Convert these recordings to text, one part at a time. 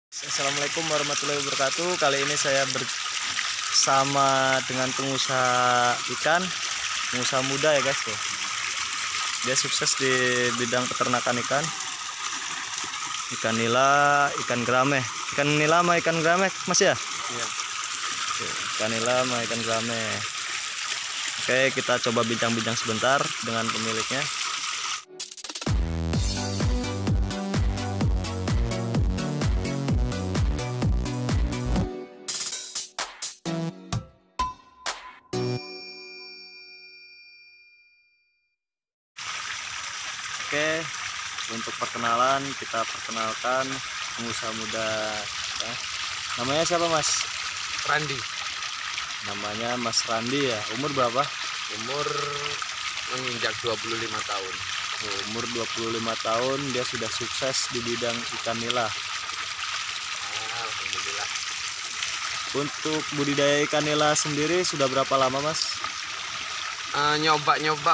Assalamualaikum warahmatullahi wabarakatuh. Kali ini saya bersama dengan pengusaha ikan, pengusaha muda ya guys tuh. Dia sukses di bidang peternakan ikan. Ikan nila, ikan gerame. Ikan nila sama ikan gerame Mas ya? Iya. Ikan nila sama ikan gerame. Oke, kita coba bincang-bincang sebentar dengan pemiliknya. Oke, untuk perkenalan kita perkenalkan pengusaha muda ya. Namanya siapa Mas? Randi, Namanya Mas Randi ya. Umur berapa? umur menginjak 25 tahun. Umur 25 tahun dia sudah sukses di bidang ikan nila. Alhamdulillah. Untuk budidaya ikan nila sendiri sudah berapa lama Mas?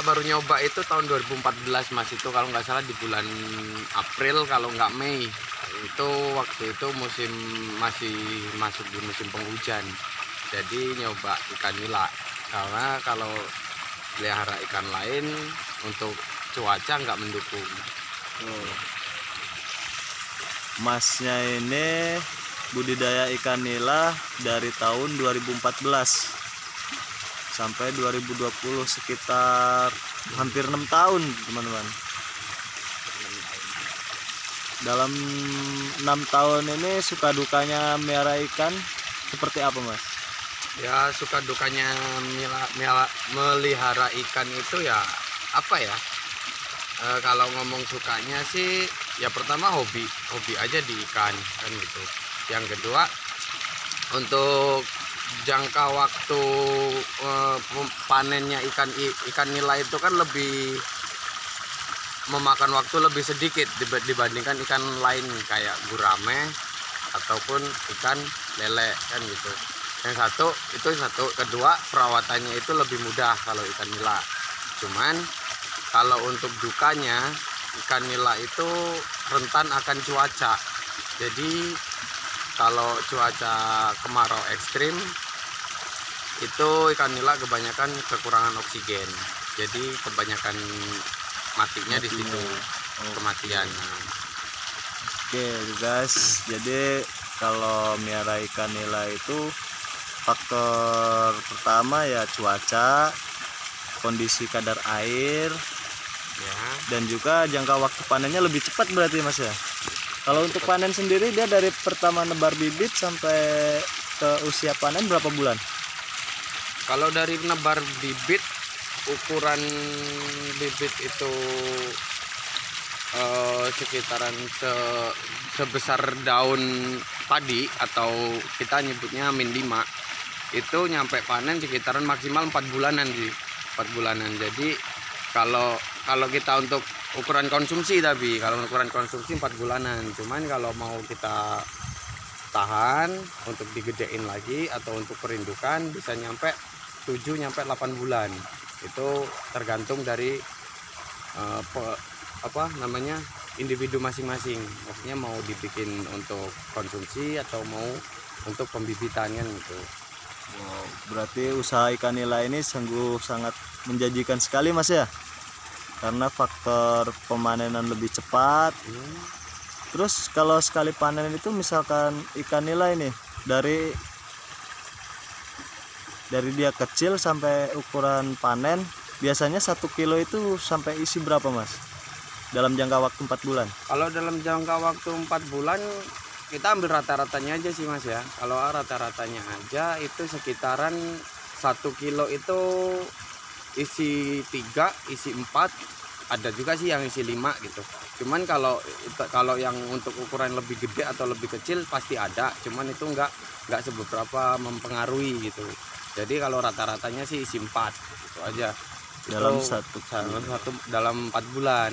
Baru nyoba itu tahun 2014 Mas, itu kalau nggak salah di bulan April kalau nggak Mei. Itu waktu itu masih masuk di musim penghujan. Jadi nyoba ikan nila. Karena kalau pelihara ikan lain untuk cuaca nggak mendukung. Masnya ini budidaya ikan nila dari tahun 2014 sampai 2020, sekitar hampir 6 tahun teman-teman. Dalam 6 tahun ini suka dukanya melihara ikan seperti apa Mas? Ya, suka dukanya melihara ikan itu ya apa ya? Kalau ngomong sukanya sih ya pertama hobi aja di ikan kan gitu. Yang kedua, untuk jangka waktu panennya ikan nila itu kan lebih memakan waktu lebih sedikit dibandingkan ikan lain kayak gurame ataupun ikan lele kan gitu. Itu satu. Kedua, perawatannya itu lebih mudah kalau ikan nila. Cuman kalau untuk dukanya, ikan nila itu rentan akan cuaca. Jadi kalau cuaca kemarau ekstrim itu ikan nila kebanyakan kekurangan oksigen. Jadi kebanyakan matinya di situ, kematian. Oke guys, jadi kalau melihara ikan nila itu faktor pertama ya cuaca, kondisi kadar air, Ya, dan juga jangka waktu panennya lebih cepat berarti Mas ya. Kalau untuk panen sendiri dia dari pertama nebar bibit sampai ke usia panen berapa bulan? kalau dari nebar bibit, ukuran bibit itu sekitaran sebesar daun padi atau kita nyebutnya min 5, itu nyampe panen sekitaran maksimal 4 bulanan sih, 4 bulanan. Jadi kalau kita untuk ukuran konsumsi, tapi kalau ukuran konsumsi 4 bulanan. Cuman kalau mau kita tahan untuk digedein lagi atau untuk perindukan bisa nyampe 7-8 bulan. Itu tergantung dari individu masing-masing. Maksudnya mau dibikin untuk konsumsi atau mau untuk pembibitan kan gitu. Wow, berarti usaha ikan nila ini sungguh sangat menjanjikan sekali Mas ya, karena faktor pemanenan lebih cepat. Terus kalau sekali panen itu misalkan ikan nila ini dari dia kecil sampai ukuran panen, biasanya 1 kilo itu sampai isi berapa Mas dalam jangka waktu 4 bulan? Kalau dalam jangka waktu 4 bulan kita ambil rata-ratanya aja sih Mas ya. Kalau rata-ratanya aja itu sekitaran 1 kilo itu isi 3, isi 4, ada juga sih yang isi 5 gitu. Cuman kalau yang untuk ukuran lebih gede atau lebih kecil pasti ada, cuman itu nggak seberapa mempengaruhi gitu. Jadi kalau rata-ratanya sih isi 4 gitu aja. Dalam Itu satu dalam 4 bulan.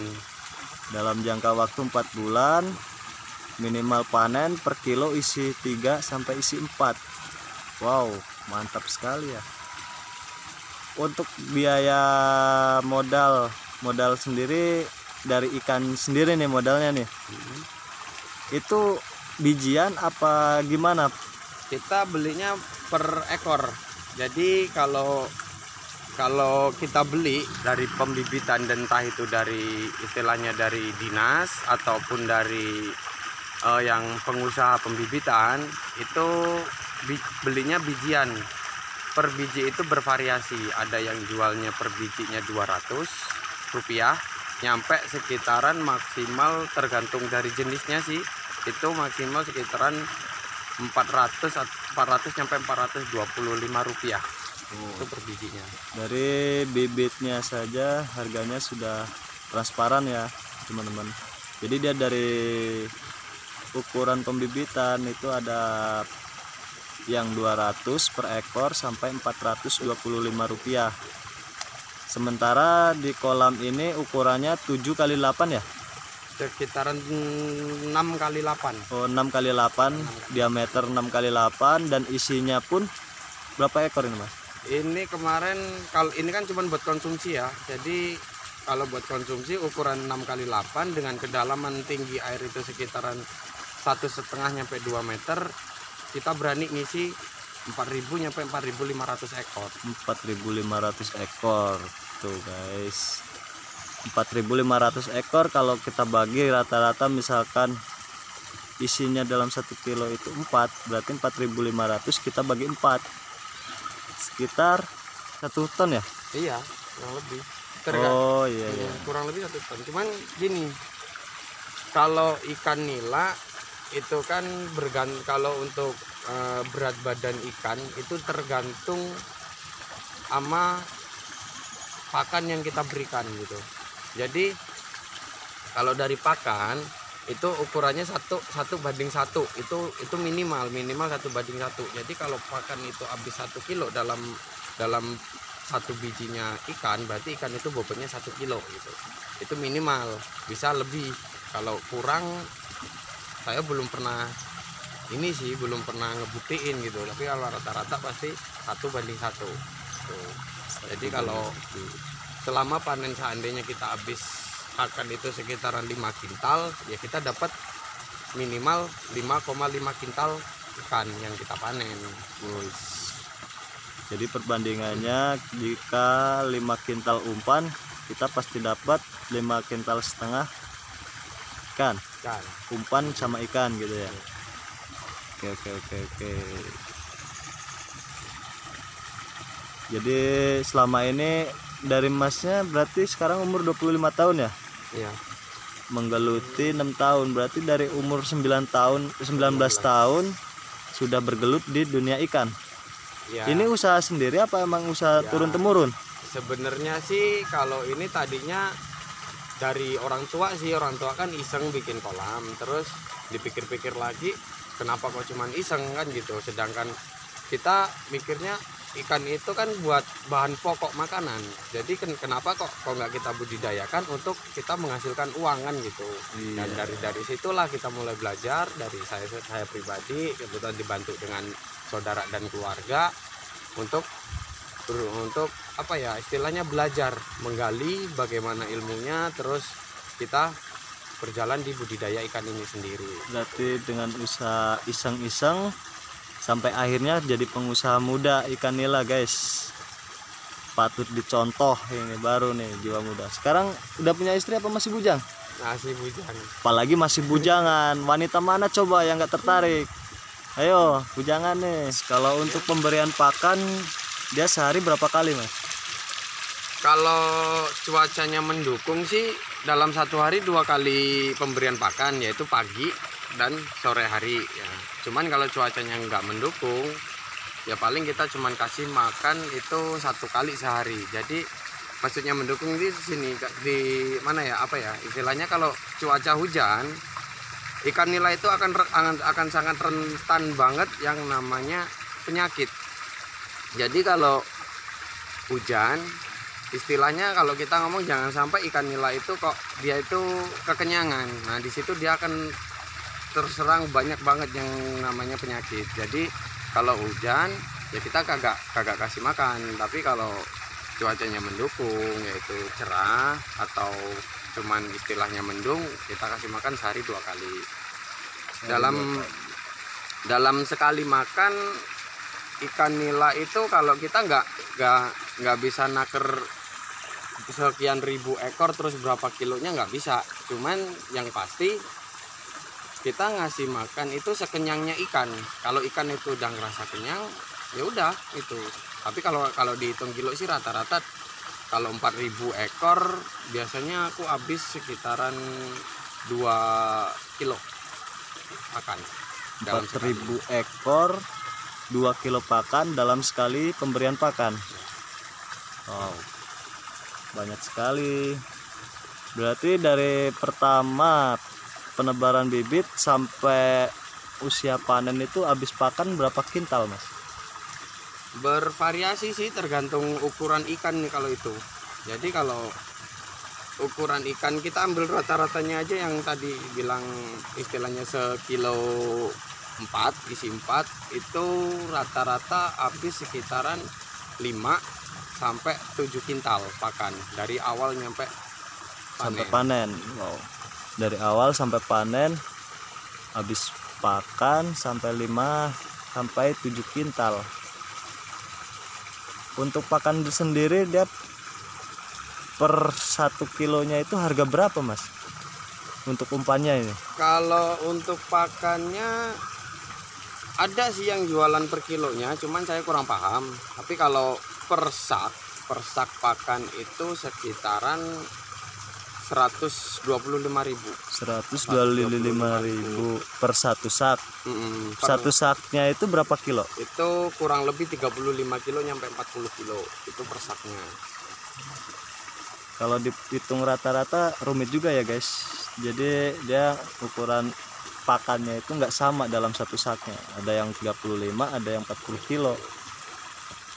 dalam jangka waktu 4 bulan minimal panen per kilo isi 3 sampai isi 4. Wow, mantap sekali ya. Untuk biaya modal sendiri dari ikan sendiri nih, modalnya nih itu bijian apa gimana? Kita belinya per ekor. Jadi kalau kita beli dari pembibitan dan entah itu dari istilahnya dari dinas ataupun dari yang pengusaha pembibitan, itu belinya bijian. Per biji itu bervariasi, ada yang jualnya per bijinya 200 rupiah, nyampe sekitaran maksimal tergantung dari jenisnya sih, itu maksimal sekitaran 400 sampai 425 rupiah. Itu per bijinya. Dari bibitnya saja harganya sudah transparan ya teman-teman. Jadi dia dari ukuran pembibitan itu ada yang 200 per ekor sampai 425 rupiah. Sementara di kolam ini ukurannya 7 kali 8 ya? Sekitaran 6 kali 8. Oh, 6 kali 8, diameter 6 kali 8 dan isinya pun berapa ekor ini, Mas? Ini kemarin, kalau ini kan cuma buat konsumsi ya. Jadi kalau buat konsumsi ukuran 6 kali 8 dengan kedalaman tinggi air itu sekitaran 1,5 nyampe 2 meter, kita berani ngisi 4.000 nyampe 4.500 ekor. 4.500 ekor tuh guys, 4.500 ekor. Kalau kita bagi rata-rata misalkan isinya dalam 1 kilo itu 4, berarti 4.500 kita bagi 4 sekitar 1 ton ya. Iya, kurang lebih. Oh iya, iya. Kurang lebih 1 ton. Cuman gini, kalau ikan nila itu kan kalau untuk berat badan ikan itu tergantung sama pakan yang kita berikan gitu. Jadi kalau dari pakan itu ukurannya 1 banding 1, itu minimal 1 banding 1. Jadi kalau pakan itu habis 1 kilo dalam 1 bijinya ikan, berarti ikan itu bobotnya 1 kilo gitu. Itu minimal, bisa lebih. Kalau kurang saya belum pernah ngebuktiin gitu, tapi kalau rata-rata pasti 1 banding 1 tuh. Jadi kalau selama panen seandainya kita habis pakan itu sekitaran 5 kintal, ya kita dapat minimal 5,5 kintal ikan yang kita panen. Jadi perbandingannya jika 5 kintal umpan, kita pasti dapat 5,5 kintal ikan. Umpan sama ikan gitu ya. Oke. Jadi selama ini dari masnya berarti sekarang umur 25 tahun ya? Iya. Menggeluti 6 tahun, berarti dari umur 19 tahun sudah bergelut di dunia ikan. Ya. Ini usaha sendiri apa emang usaha turun temurun? Sebenarnya sih kalau ini tadinya dari orang tua sih, orang tua kan iseng bikin kolam, terus dipikir-pikir lagi kenapa kok cuman iseng kan gitu, sedangkan kita mikirnya ikan itu kan buat bahan pokok makanan, jadi kenapa kok nggak kita budidayakan untuk kita menghasilkan uang kan gitu. Dan dari situlah kita mulai belajar, dari saya pribadi kebetulan dibantu dengan saudara dan keluarga untuk apa ya istilahnya, belajar menggali bagaimana ilmunya, terus kita berjalan di budidaya ikan ini sendiri. Berarti dengan usaha iseng-iseng sampai akhirnya jadi pengusaha muda ikan nila guys. Patut dicontoh, ini baru nih jiwa muda. Sekarang udah punya istri apa masih bujang? Masih bujang. Apalagi masih bujangan. Wanita mana coba yang nggak tertarik? Ayo bujangan nih. Kalau untuk pemberian pakan dia sehari berapa kali mas? Kalau cuacanya mendukung sih dalam 1 hari 2 kali pemberian pakan, yaitu pagi dan sore hari ya. Cuman kalau cuacanya nggak mendukung ya paling kita cuman kasih makan itu 1 kali sehari. Jadi maksudnya mendukung di sini, di mana ya, apa ya istilahnya, kalau cuaca hujan ikan nila itu akan sangat rentan banget yang namanya penyakit. Jadi kalau hujan, istilahnya kalau kita ngomong jangan sampai ikan nila itu kok dia itu kekenyangan. Nah di situ dia akan terserang banyak banget yang namanya penyakit. Jadi kalau hujan ya kita kagak kasih makan. Tapi kalau cuacanya mendukung, yaitu cerah atau cuman istilahnya mendung, kita kasih makan sehari 2 kali. dalam sekali makan ikan nila itu kalau kita nggak bisa naker sekian ribu ekor terus berapa kilonya nggak bisa. Cuman yang pasti kita ngasih makan itu sekenyangnya ikan. Kalau ikan itu udah ngerasa kenyang, ya udah itu. Tapi kalau dihitung kilo sih rata-rata kalau 4.000 ekor biasanya aku habis sekitaran 2 kilo makan. 4.000 ekor 2 kilo pakan dalam sekali pemberian pakan. Wow, banyak sekali. Berarti dari pertama penebaran bibit sampai usia panen itu habis pakan berapa kintal, Mas? Bervariasi sih, tergantung ukuran ikan nih kalau itu. Jadi kalau ukuran ikan kita ambil rata-ratanya aja yang tadi bilang istilahnya sekilo 4, isi 4 itu rata-rata habis sekitaran 5 sampai 7 kintal pakan dari awal nyampe sampai panen. Wow. Dari awal sampai panen habis pakan sampai 5 sampai 7 kintal. Untuk pakan sendiri dia per 1 kilonya itu harga berapa, Mas? Untuk umpannya ini? Kalau untuk pakannya ada sih yang jualan per kilonya, cuman saya kurang paham. Tapi kalau per sak pakan itu sekitaran 125.000. 125.000 per satu sak. Satu saknya itu berapa kilo? Itu kurang lebih 35 kilo nyampe 40 kilo itu per saknya. Kalau dihitung rata-rata rumit juga ya guys. Jadi dia ukuran pakannya itu nggak sama dalam satu saknya. Ada yang 35, ada yang 40 kilo.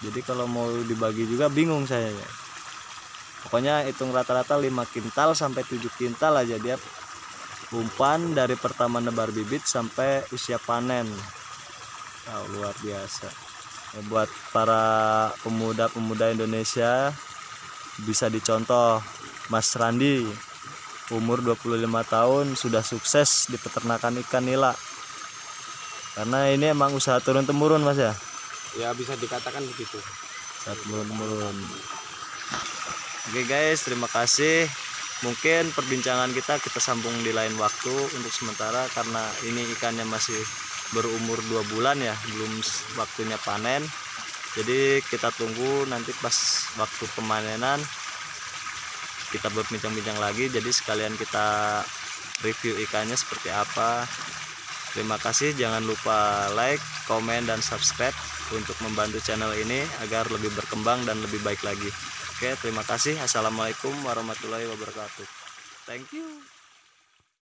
Jadi kalau mau dibagi juga bingung saya ya. Pokoknya hitung rata-rata 5 kintal sampai 7 kintal aja dia umpan dari pertama nebar bibit sampai usia panen. Wow, luar biasa. Buat para pemuda-pemuda Indonesia bisa dicontoh. Mas Randi umur 25 tahun sudah sukses di peternakan ikan nila. Karena ini emang usaha turun-temurun, Mas ya? Ya bisa dikatakan begitu. Turun-temurun. Oke guys, terima kasih. Mungkin perbincangan kita sambung di lain waktu untuk sementara karena ini ikannya masih berumur 2 bulan ya, belum waktunya panen. Jadi kita tunggu nanti pas waktu pemanenan kita berbincang-bincang lagi. Jadi sekalian kita review ikannya seperti apa. Terima kasih, jangan lupa like, komen, dan subscribe untuk membantu channel ini agar lebih berkembang dan lebih baik lagi. Oke, terima kasih. Assalamualaikum warahmatullahi wabarakatuh. Thank you.